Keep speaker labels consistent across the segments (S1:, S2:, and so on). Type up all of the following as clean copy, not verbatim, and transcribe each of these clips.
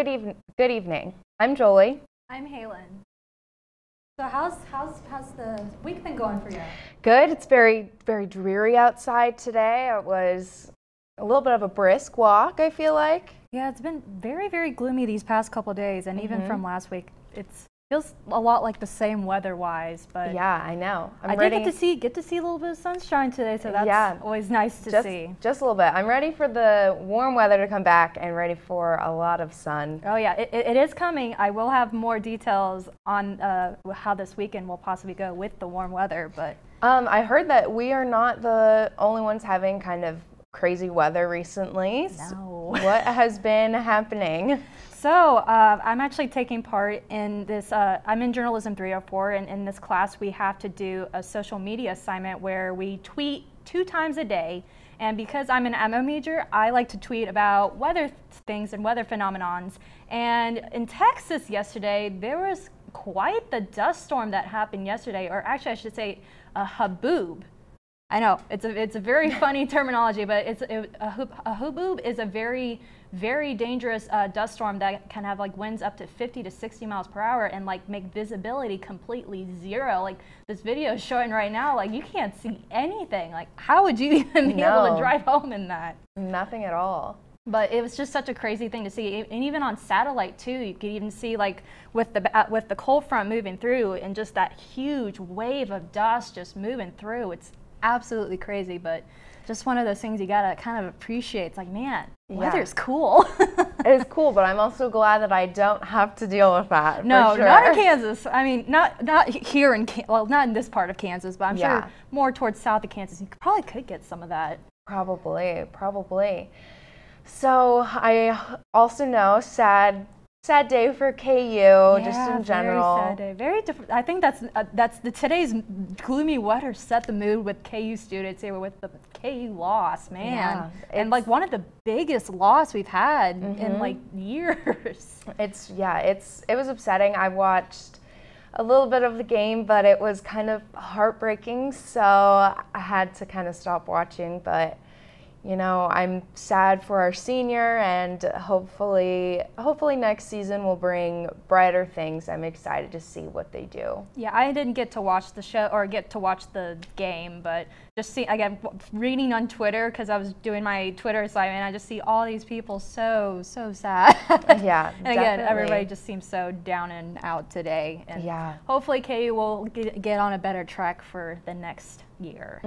S1: Good evening. I'm Jolie.
S2: I'm Halen. So how's the week been going for you?
S1: Good. It's very dreary outside today. It was a little bit of a brisk walk, I feel like.
S2: Yeah, it's been very gloomy these past couple of days, and even from last week, it feels a lot like the same weather-wise. But
S1: yeah, I know.
S2: I did get to see a little bit of sunshine today, so that's always nice to see.
S1: Just a little bit. I'm ready for the warm weather to come back and ready for a lot of sun.
S2: Oh yeah, it is coming. I will have more details on how this weekend will possibly go with the warm weather, but
S1: I heard that we are not the only ones having kind of crazy weather recently.
S2: No.
S1: What has been happening?
S2: So I'm actually taking part in this, I'm in Journalism 304, and in this class we have to do a social media assignment where we tweet 2 times a day. And because I'm an MO major, I like to tweet about weather things and weather phenomenons. And in Texas yesterday, there was quite the dust storm that happened yesterday, or actually I should say a haboob. I know, it's a very funny terminology, but a haboob is a very dangerous dust storm that can have like winds up to 50 to 60 miles per hour and like make visibility completely zero. Like this video is showing right now, like you can't see anything. Like how would you even be able to drive home in that?
S1: Nothing at all.
S2: But it was just such a crazy thing to see, and even on satellite too, you could even see like with the cold front moving through and just that huge wave of dust just moving through. It's absolutely crazy, but just one of those things you gotta kind of appreciate. It's like, man, weather's cool.
S1: It is cool, but I'm also glad that I don't have to deal with that.
S2: No,
S1: for sure.
S2: not in Kansas. I mean, not here well, not in this part of Kansas, but I'm sure more towards south of Kansas. You probably could get some of that.
S1: Probably. So I also know sad day for KU, just in general.
S2: Very sad day. Very different. I think that's today's gloomy weather set the mood with KU students here with the KU loss, man.
S1: Yeah,
S2: and like one of the biggest loss we've had in like years.
S1: It was upsetting. I watched a little bit of the game, but it was kind of heartbreaking, so I had to kind of stop watching, but you know, I'm sad for our senior, and hopefully next season will bring brighter things. I'm excited to see what they do. Yeah,
S2: I didn't get to watch the show or get to watch the game, but just again, reading on Twitter, because I was doing my Twitter assignment, I just see all these people so sad.
S1: Yeah,
S2: and again, everybody just seems so down and out today. And hopefully KU will get on a better track for the next year.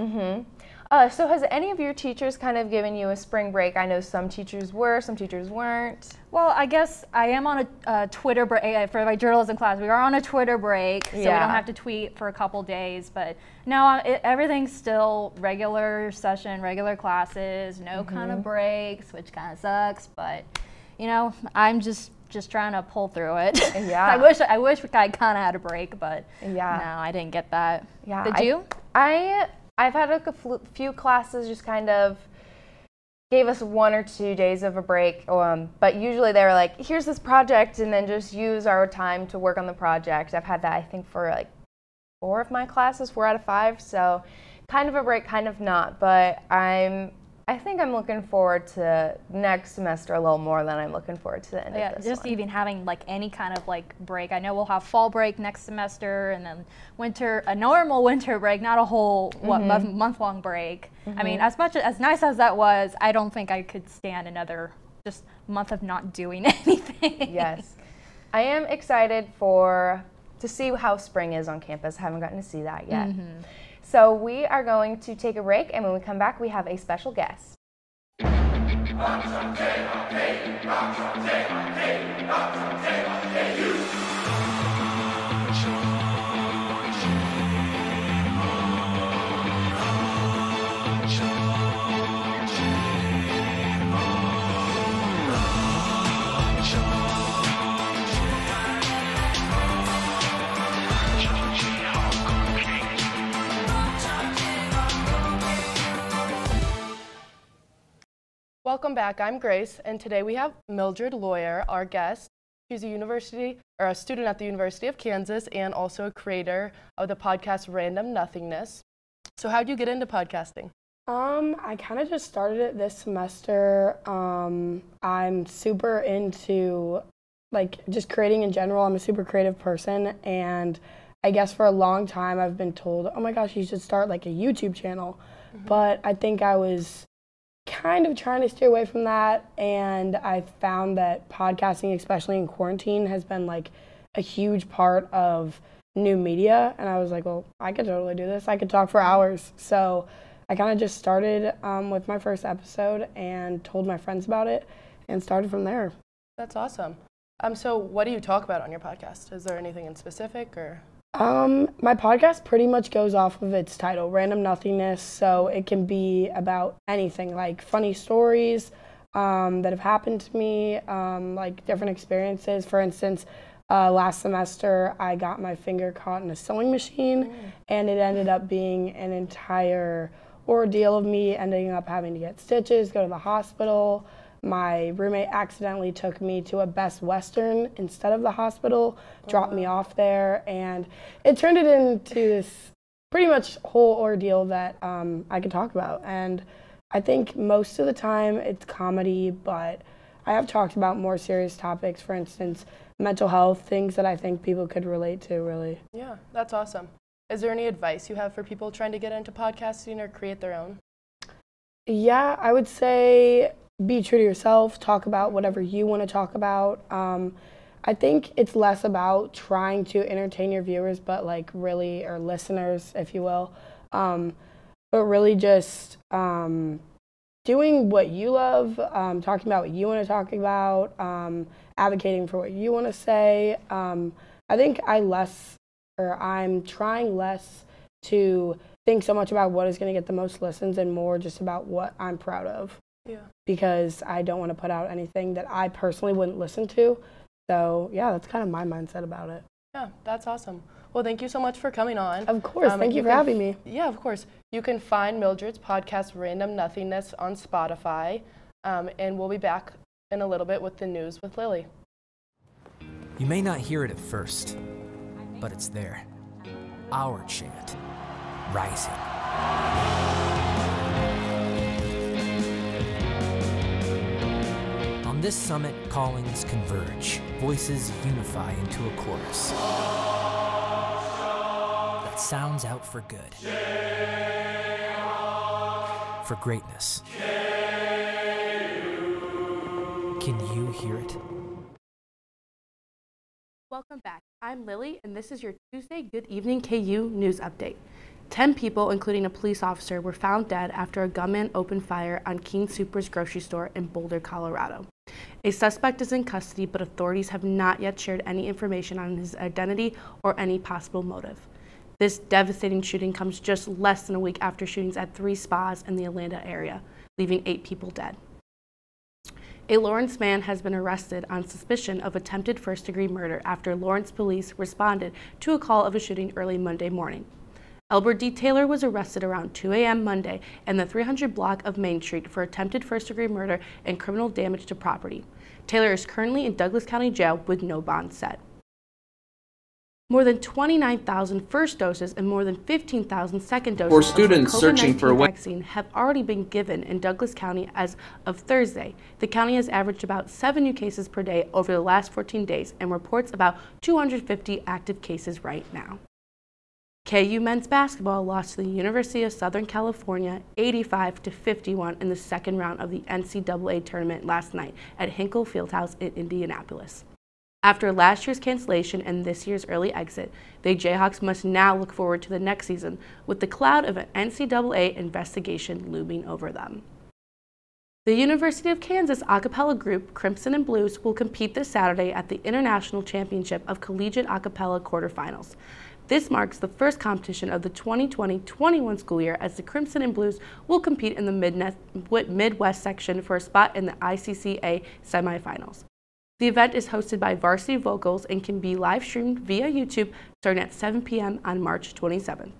S1: So has any of your teachers kind of given you a spring break? I know some teachers were, some teachers weren't.
S2: Well, I guess I am on a Twitter break for my journalism class. We are on a Twitter break, so we don't have to tweet for a couple days. But no, everything's still regular session, regular classes, no kind of breaks, which kind of sucks. But you know, I'm just trying to pull through it. Yeah. I wish I kind of had a break, but no, I didn't get that. Yeah. Did you?
S1: I've had a few classes just kind of gave us 1 or 2 days of a break, but usually they were like, here's this project, and then just use our time to work on the project. I've had that, I think, for like 4 of my classes, 4 out of 5, so kind of a break, kind of not, but I think I'm looking forward to next semester a little more than I'm looking forward to the end of this
S2: just
S1: one.
S2: Even having like any kind of like break. I know we'll have fall break next semester, and then a normal winter break, not a whole month-long break. I mean, as nice as that was, I don't think I could stand another just month of not doing anything.
S1: Yes. I am excited to see how spring is on campus. I haven't gotten to see that yet. So we are going to take a break, and when we come back, we have a special guest.
S3: Welcome back. I'm Grace, and today we have Myldred Lawyer, our guest. She's a student at the University of Kansas and also a creator of the podcast Random Nothingness. So how'd you get into podcasting?
S4: I kind of just started it this semester. I'm super into like just creating in general. I'm a super creative person, and I guess for a long time I've been told, oh my gosh, you should start like a YouTube channel. But I think I was kind of trying to steer away from that, and I found that podcasting, especially in quarantine, has been like a huge part of new media, and I was like, well, I could totally do this. I could talk for hours. So I kind of just started with my first episode and told my friends about it and started from there.
S3: That's awesome. So what do you talk about on your podcast? Is there anything in specific or?
S4: My podcast pretty much goes off of its title, Random Nothingness, so it can be about anything, like funny stories that have happened to me, like different experiences. For instance, last semester I got my finger caught in a sewing machine, and it ended up being an entire ordeal of me ending up having to get stitches, go to the hospital. My roommate accidentally took me to a Best Western instead of the hospital, dropped me off there, and it turned it into this pretty much whole ordeal that I could talk about. And I think most of the time it's comedy, but I have talked about more serious topics, for instance, mental health, things that I think people could relate to, really.
S3: Yeah, that's awesome. Is there any advice you have for people trying to get into podcasting or create their own?
S4: Yeah, I would say be true to yourself, talk about whatever you want to talk about. I think it's less about trying to entertain your viewers, but like really, or listeners, if you will, but really just doing what you love, talking about what you want to talk about, advocating for what you want to say. I think I'm trying less to think so much about what is going to get the most listens and more just about what I'm proud of.
S3: Yeah.
S4: Because I don't want to put out anything that I personally wouldn't listen to. So yeah, that's kind of my mindset about it.
S3: Yeah, that's awesome. Well, thank you so much for coming on.
S4: Of course, thank you for having me.
S3: Yeah, of course. You can find Myldred's podcast, Random Nothingness, on Spotify, and we'll be back in a little bit with the news with Lily.
S5: You may not hear it at first, but it's there. Our chant, rising. On this summit, callings converge, voices unify into a chorus that sounds out for good, for greatness. Can you hear it?
S3: Welcome back. I'm Lily, and this is your Tuesday Good Evening KU news update. 10 people, including a police officer, were found dead after a gunman opened fire on King Soopers grocery store in Boulder, Colorado. A suspect is in custody, but authorities have not yet shared any information on his identity or any possible motive. This devastating shooting comes just less than a week after shootings at 3 spas in the Atlanta area, leaving 8 people dead. A Lawrence man has been arrested on suspicion of attempted first-degree murder after Lawrence police responded to a call of a shooting early Monday morning. Elbert D. Taylor was arrested around 2 a.m. Monday in the 300 block of Main Street for attempted first-degree murder and criminal damage to property. Taylor is currently in Douglas County Jail with no bond set. More than 29,000 first doses and more than 15,000 second doses
S6: for students
S3: of the
S6: searching for a
S3: vaccine have already been given in Douglas County as of Thursday. The county has averaged about 7 new cases per day over the last 14 days and reports about 250 active cases right now. KU men's basketball lost to the University of Southern California 85-51 in the second round of the NCAA tournament last night at Hinkle Fieldhouse in Indianapolis. After last year's cancellation and this year's early exit, the Jayhawks must now look forward to the next season with the cloud of an NCAA investigation looming over them. The University of Kansas a cappella group Crimson and Blues will compete this Saturday at the International Championship of Collegiate a cappella quarterfinals. This marks the first competition of the 2020-21 school year as the Crimson and Blues will compete in the Midwest section for a spot in the ICCA semifinals. The event is hosted by Varsity Vocals and can be live streamed via YouTube starting at 7 p.m. on March 27th.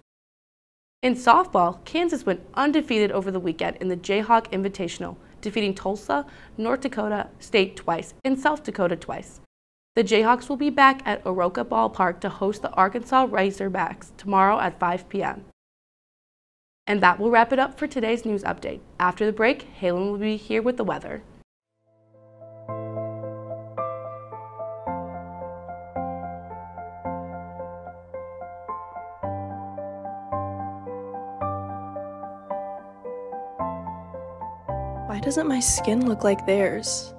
S3: In softball, Kansas went undefeated over the weekend in the Jayhawk Invitational, defeating Tulsa, North Dakota State twice, and South Dakota twice. The Jayhawks will be back at Oroka Ballpark to host the Arkansas Razorbacks tomorrow at 5 p.m. And that will wrap it up for today's news update. After the break, Halen will be here with the weather.
S6: Why doesn't my skin look like theirs?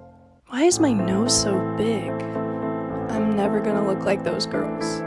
S6: Why is my nose so big? I'm never gonna look like those girls.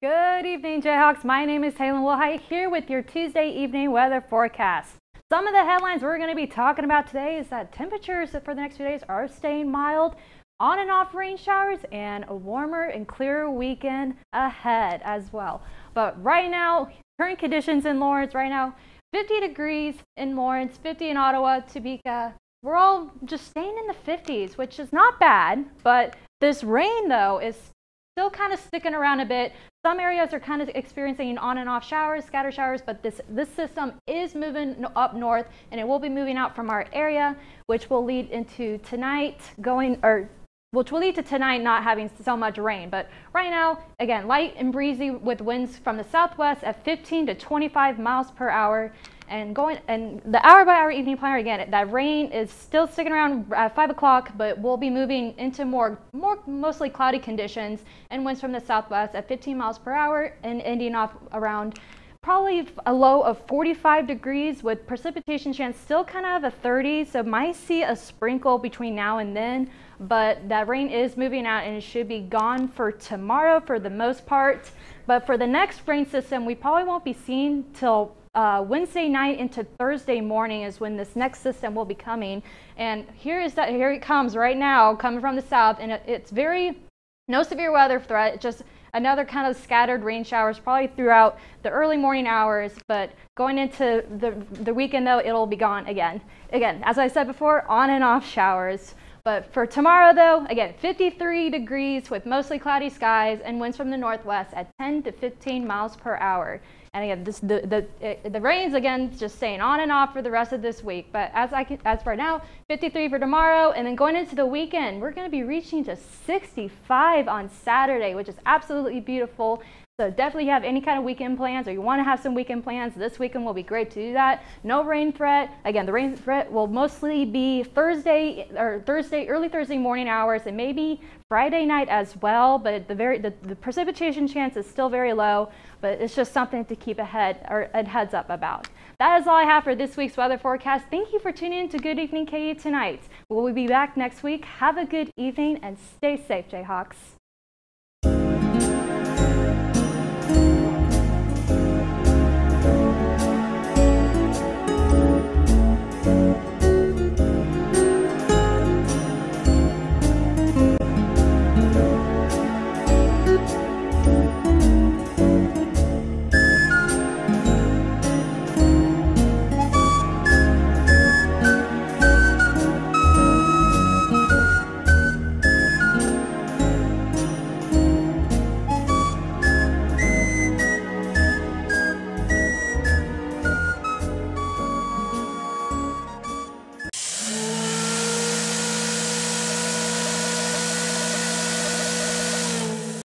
S2: Good evening, Jayhawks. My name is Taylor Wilhite here with your Tuesday evening weather forecast. Some of the headlines we're going to be talking about today is that temperatures for the next few days are staying mild, on and off rain showers, and a warmer and clearer weekend ahead as well. But right now, current conditions in Lawrence right now, 50 degrees in Lawrence, 50 in Ottawa, Topeka. We're all just staying in the 50s, which is not bad, but this rain though is still kind of sticking around a bit. Some areas are kind of experiencing on and off showers, scatter showers, but this system is moving up north, and it will be moving out from our area, which will lead into tonight which will lead to tonight not having so much rain. But right now, again, light and breezy with winds from the southwest at 15 to 25 miles per hour. And the hour-by-hour evening planner, again, that rain is still sticking around at 5 o'clock, but we'll be moving into more mostly cloudy conditions and winds from the southwest at 15 miles per hour and ending off around probably a low of 45 degrees with precipitation chance still kind of a 30, so might see a sprinkle between now and then, but that rain is moving out and it should be gone for tomorrow for the most part. But for the next rain system, we probably won't be seeing till Wednesday night into Thursday morning is when this next system will be coming. And here it comes right now, coming from the south, and it's no severe weather threat, just another kind of scattered rain showers probably throughout the early morning hours, but going into the weekend though, it'll be gone again. Again, as I said before, on and off showers. But for tomorrow though, again, 53 degrees with mostly cloudy skies and winds from the northwest at 10 to 15 miles per hour. And again, the rain's again just staying on and off for the rest of this week. But as for now, 53 for tomorrow, and then going into the weekend, we're going to be reaching to 65 on Saturday, which is absolutely beautiful. So definitely have any kind of weekend plans, or you want to have some weekend plans, this weekend will be great to do that. No rain threat. Again, the rain threat will mostly be early Thursday morning hours, and maybe Friday night as well. But the precipitation chance is still very low. But it's just something to keep a heads up about. That is all I have for this week's weather forecast. Thank you for tuning in to Good Evening KU tonight. We'll be back next week. Have a good evening and stay safe, Jayhawks.